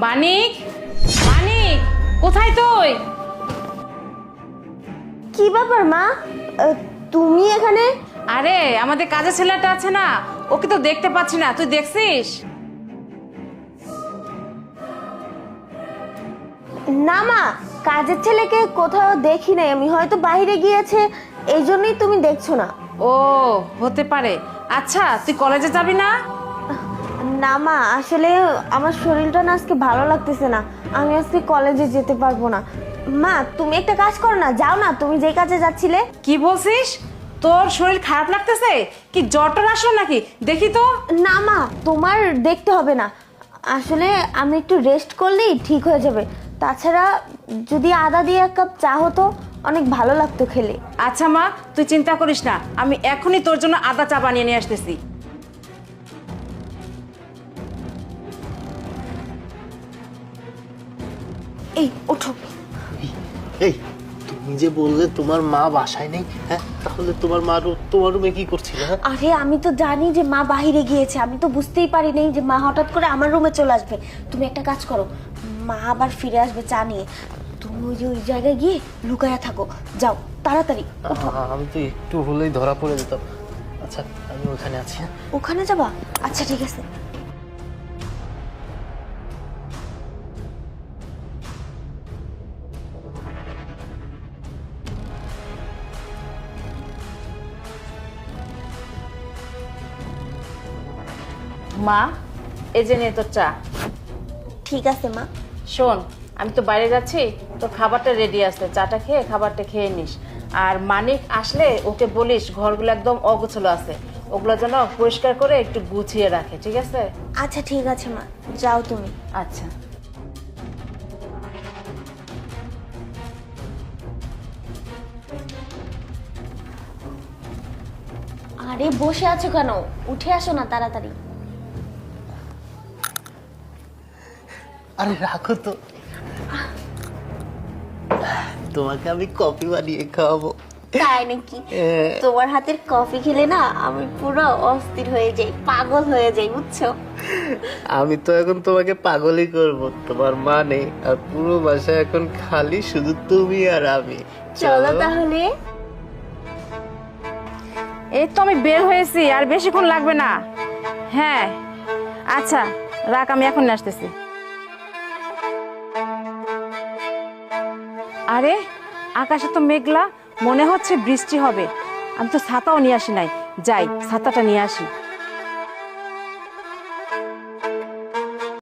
মানিক, মানিক, কোথায় তুই? কি ব্যাপার মা, তুমি এখানে? আরে আমাদের কাজের ছেলেটা আছে না, ওকে তো দেখতে পাচ্ছি না, তুই দেখছিস? না মা, কাজের ছেলেকে কোথাও দেখি নাই আমি, হয়তো বাইরে গিয়েছে, এই জন্যই তুমি দেখছো না। ও হতে পারে। আচ্ছা তুই কলেজে যাবি না? না মা, আসলে আমার শরীরটা না আজকে ভালো লাগতেছে না, আমি আজকে কলেজে যেতে পারবো না। মা তুমি একটা কাজ করো না, যাও না, তুমি যে কাজে যাচ্ছিলে। কি বলছিস? তোর শরীর খারাপ লাগতেছে? কি জ্বরটা আসলো নাকি? দেখি তো। না মা, তোমার দেখতে হবে না, আসলে আমি একটু রেস্ট করলেই ঠিক হয়ে যাবে। তাছাড়া যদি আদা দিয়ে এক কাপ চা হতো, অনেক ভালো লাগতো খেলে। আচ্ছা মা, তুই চিন্তা করিস না, আমি এখনই তোর জন্য আদা চা বানিয়ে নিয়ে আসতেছি। এই ওঠো। এই তুমি যে বললে তোমার মা বাসায় নেই, হ্যাঁ তাহলে তোমার রুমে কি করছিল? হ্যাঁ আরে আমি তো জানি যে মা বাহিরে গিয়েছে, আমি তো বুঝতেই পারি নাই যে মা হঠাৎ করে আমার রুমে চলে আসবে। তুমি একটা কাজ করো, মা আবার ফিরে আসবে চা নিয়ে, তুমি ওই জায়গায় গিয়ে লুকায়া থাকো, যাও তাড়াতাড়ি। আমি তো একটু হলেই ধরা পড়ে যেতাম। আচ্ছা আমি ওখানে আছি। হ্যাঁ ওখানে যাবা? আচ্ছা ঠিক আছে। মা, এই যে নে তোর চা। ঠিক আছে মা। শোন, আমি তো বাইরে যাচ্ছি, তোর খাবারটা রেডি আছে, চাটা খেয়ে খাবারটা খেয়ে নিস। আর মানিক আসলে ওকে বলিস ঘরগুলো একদম অগোছালো আছে, ওগুলো যেন পরিষ্কার করে একটু গুছিয়ে রাখে, ঠিক আছে? আচ্ছা ঠিক আছে মা, যাও তুমি। আচ্ছা। আরে বসে আছো কেন, উঠে আসো না তাড়াতাড়ি। আরে রাখো তো, তোমাকে আমি কফি বানিয়ে খাওয়াবো। তাই নাকি? তোমার হাতের কফি খেলে না আমি পুরো অস্থির হয়ে যাই, পাগল হয়ে যাই, বুঝছো? আমি তো এখন তোমাকে পাগলই করব, তোমার মা নেই, আর পুরো বাসায় এখন খালি শুধু তুমি আর আমি। চলো তাহলে। এই তো আমি বের হয়েছি, আর বেশিক্ষণ লাগবে না। হ্যাঁ আচ্ছা রাখ, আমি এখন আসতেছি। আরে আকাশে তো মেঘলা, মনে হচ্ছে বৃষ্টি হবে। আমি তো ছাতাও নিয়ে আসি নাই, যাই ছাতাটা নিয়ে আসি।